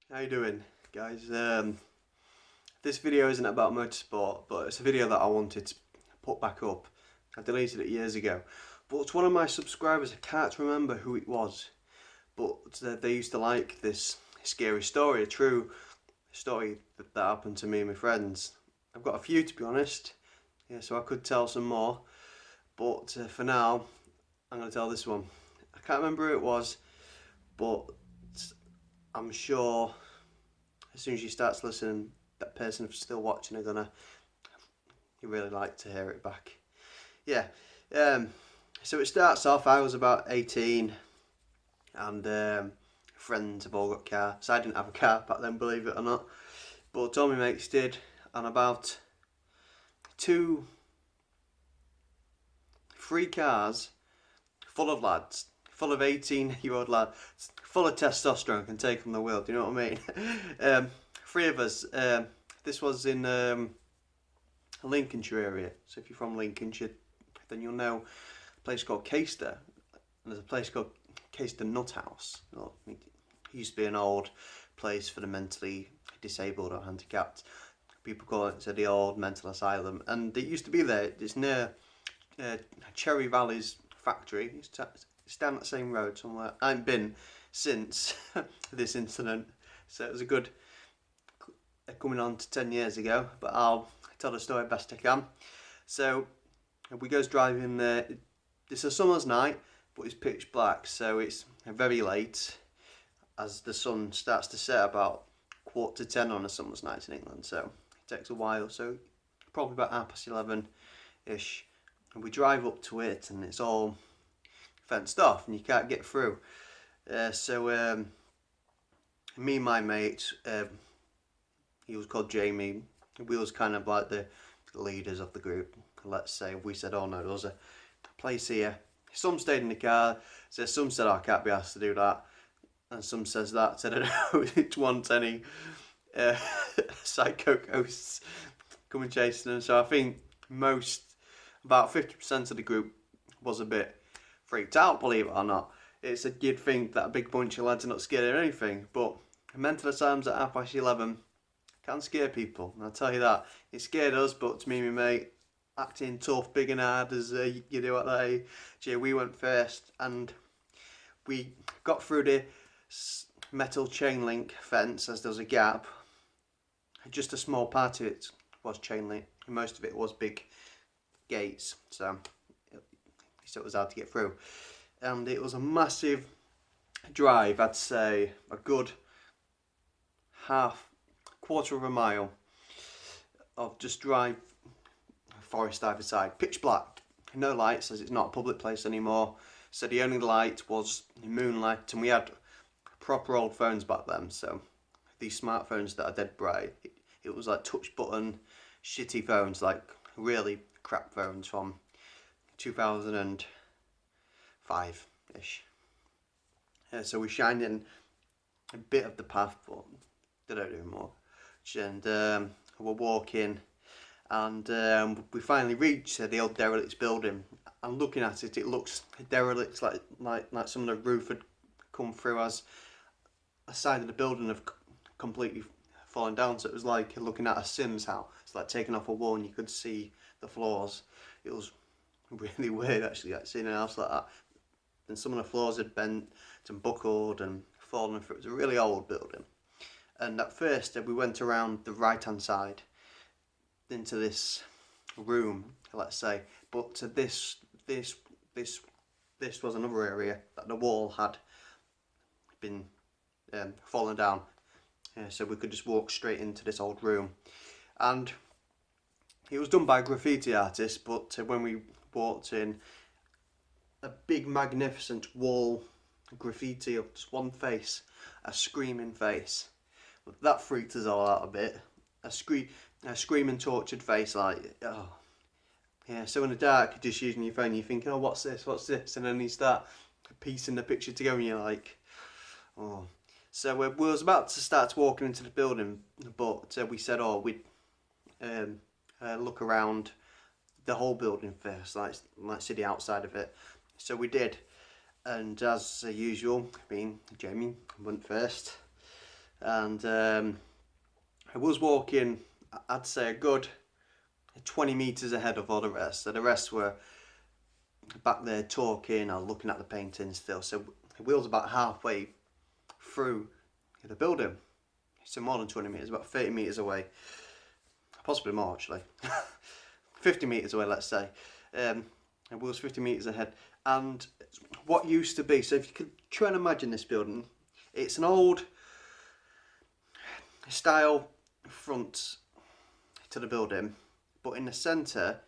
How you doing, guys? This video isn't about motorsport, but it's a video that I wanted to put back up. I deleted it years ago, but it's one of my subscribers. I can't remember who it was, but they used to like this scary story, a true story that happened to me and my friends. I've got a few, to be honest, yeah, so I could tell some more, but for now, I'm going to tell this one. I can't remember who it was, but I'm sure as soon as you start listening, that person still watching are gonna really like to hear it back. Yeah. So it starts off. I was about 18, and friends have all got cars. So I didn't have a car back then, believe it or not. But all my mates did, and about three cars full of lads, full of 18-year-old lads, full of testosterone, can take on the wheel. Do you know what I mean? Three of us. This was in Lincolnshire area. So if you're from Lincolnshire, then you'll know a place called Caister. And there's a place called Caister Nut House. It used to be an old place for the mentally disabled or handicapped. People call it the old mental asylum. And it used to be there. It's near Cherry Valley's factory. It's down that same road somewhere. I haven't been since this incident. So it was a good coming on to 10 years ago, but I'll tell the story best I can. So we goes driving there. It's a summer's night, but it's pitch black, so it's very late as the sun starts to set about 10:15 on a summer's night in England, so it takes a while, so probably about 11:30ish, and we drive up to it and it's all fenced off and you can't get through. So me and my mate, he was called Jamie. We was kind of like the leaders of the group. Let's say we said, "Oh no, there's a place here." Some stayed in the car. So some said, "Oh, I can't be asked to do that," and some says that. So I don't know which one's any psycho ghosts coming chasing them. So I think about 50% of the group was a bit freaked out. Believe it or not, you'd think that a big bunch of lads are not scared of anything, but mental asylums at 11:30 can scare people, and I'll tell you that. It scared us, but to me and my mate, acting tough, big and hard as you do at that age, we went first, and we got through the metal chain link fence as there was a gap. Just a small part of it was chain link, and most of it was big gates, so it was hard to get through. And it was a massive drive, I'd say a good quarter of a mile of just drive, forest either side, pitch black, no lights as it's not a public place anymore, so the only light was moonlight, and we had proper old phones back then, so these smartphones that are dead bright, it was like touch button shitty phones, like really crap phones from 2005-ish. So we shined in a bit of the path, but they don't do more. And we're walking, and we finally reach the old derelict building. And looking at it, it looks derelict, like some of the roof had come through, as a side of the building have completely fallen down. So it was like looking at a Sims house. It's like taking off a wall and you could see the floors. It was really weird actually, like seeing a house like that. And some of the floors had bent and buckled and fallen through. It was a really old building. And at first we went around the right hand side into this room, let's say, but to this was another area that the wall had been fallen down, so we could just walk straight into this old room. And it was done by a graffiti artist, but when we walked in, a big magnificent wall graffiti of just one face, a screaming face. That freaked us all out a bit. A screaming, tortured face, like, oh. Yeah, so in the dark, you're just using your phone, you're thinking, oh, what's this, and then you start piecing the picture together and you're like, oh. So we was about to start walking into the building, but we said, oh, we'd look around the whole building first, like see the outside of it. So we did, and as usual, Jamie went first, and I was walking, I'd say a good 20 metres ahead of all the rest. So the rest were back there talking or looking at the painting still. So we was about halfway through the building. So more than 20 metres, about 30 metres away. Possibly more actually. 50 metres away, let's say. And we was 50 metres ahead. And what used to be, so if you could try and imagine this building, it's an old style front to the building, but in the centre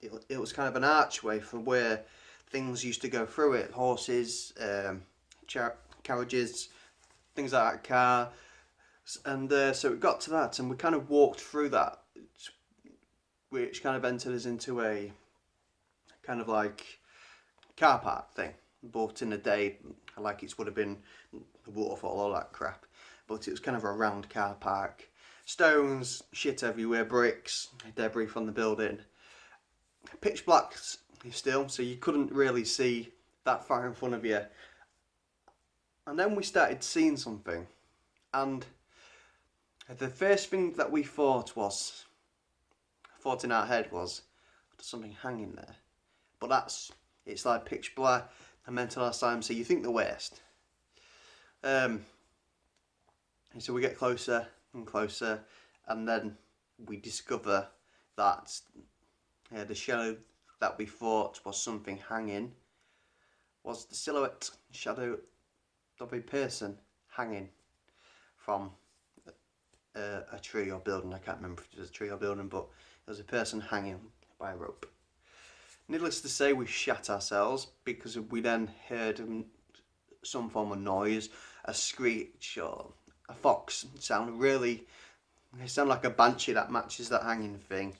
it was kind of an archway from where things used to go through it, horses, carriages, things like that, car, and so it got to that, and we kind of walked through that, which kind of entered us into a kind of like car park thing, but in the day like it would have been the waterfall, all that crap, but it was kind of a round car park, stones, shit everywhere, bricks, debris from the building, pitch black still, so you couldn't really see that far in front of you. And then we started seeing something, and the first thing that we thought in our head was, there's something hanging there. But it's like pitch black, a mental asylum, so you think the worst. And so we get closer and closer, and then we discover that the shadow that we thought was something hanging was the silhouette shadow of a person hanging from a tree or building. I can't remember if it was a tree or building, but there was a person hanging by a rope. Needless to say, we shat ourselves because we then heard some form of noise, a screech or a fox sound. It sounded like a banshee that matches that hanging thing.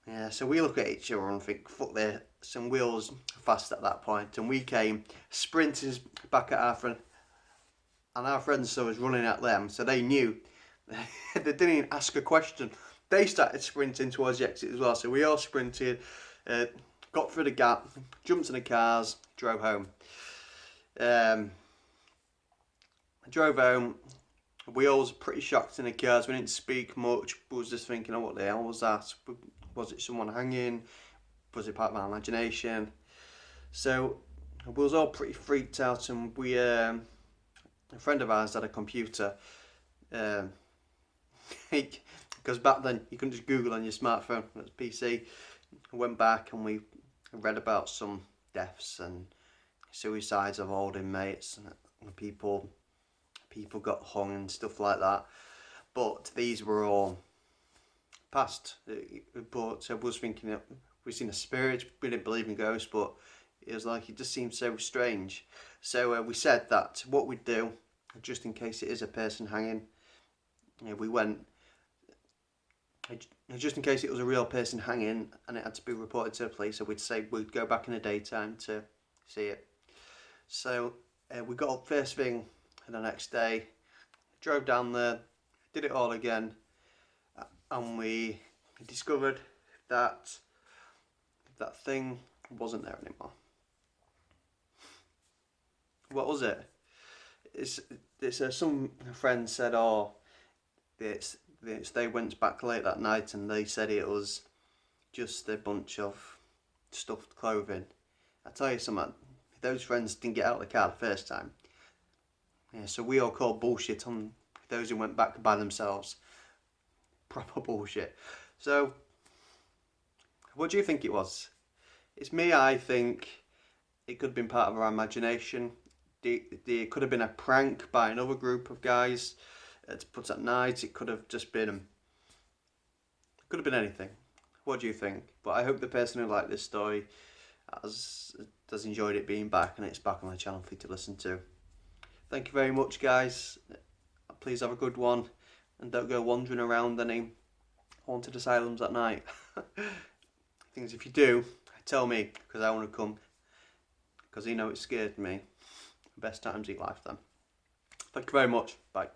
Yeah, so we look at each other and think, fuck, there's some wheels fast at that point, and we came sprinting back at our friend, and our friends saw us running at them, so they knew. They didn't even ask a question. They started sprinting towards the exit as well, so we all sprinted, got through the gap, jumped in the cars, drove home. Drove home. We all was pretty shocked in the cars. We didn't speak much. We was just thinking, oh, what the hell was that? Was it someone hanging? Was it part of my imagination? So we was all pretty freaked out, and we, a friend of ours had a computer. Because back then you couldn't just Google on your smartphone, it was PC. I went back and we read about some deaths and suicides of old inmates, and people got hung and stuff like that. But these were all past. But I was thinking that we've seen a spirit. We didn't believe in ghosts, but it was like, it just seemed so strange. So we said that what we'd do, just in case it is a person hanging, we went, just in case it was a real person hanging and it had to be reported to the police, so we'd go back in the daytime to see it. So we got up first thing the next day, drove down there, did it all again, and we discovered that that thing wasn't there anymore. What was it? It's some friend said, oh, they went back late that night and they said it was just a bunch of stuffed clothing. I tell you something, those friends didn't get out of the car the first time. Yeah, so we all called bullshit on those who went back by themselves. Proper bullshit. So, what do you think it was? It's me, I think it could have been part of our imagination. It could have been a prank by another group of guys to put at night. It could have just been, it could have been anything. What do you think? But I hope the person who liked this story has enjoyed it being back, and it's back on the channel for you to listen to. Thank you very much, guys. Please have a good one, and don't go wandering around any haunted asylums at night. Things, if you do, tell me, because I want to come, because you know it scared me. Best times of your life then. Thank you very much. Bye.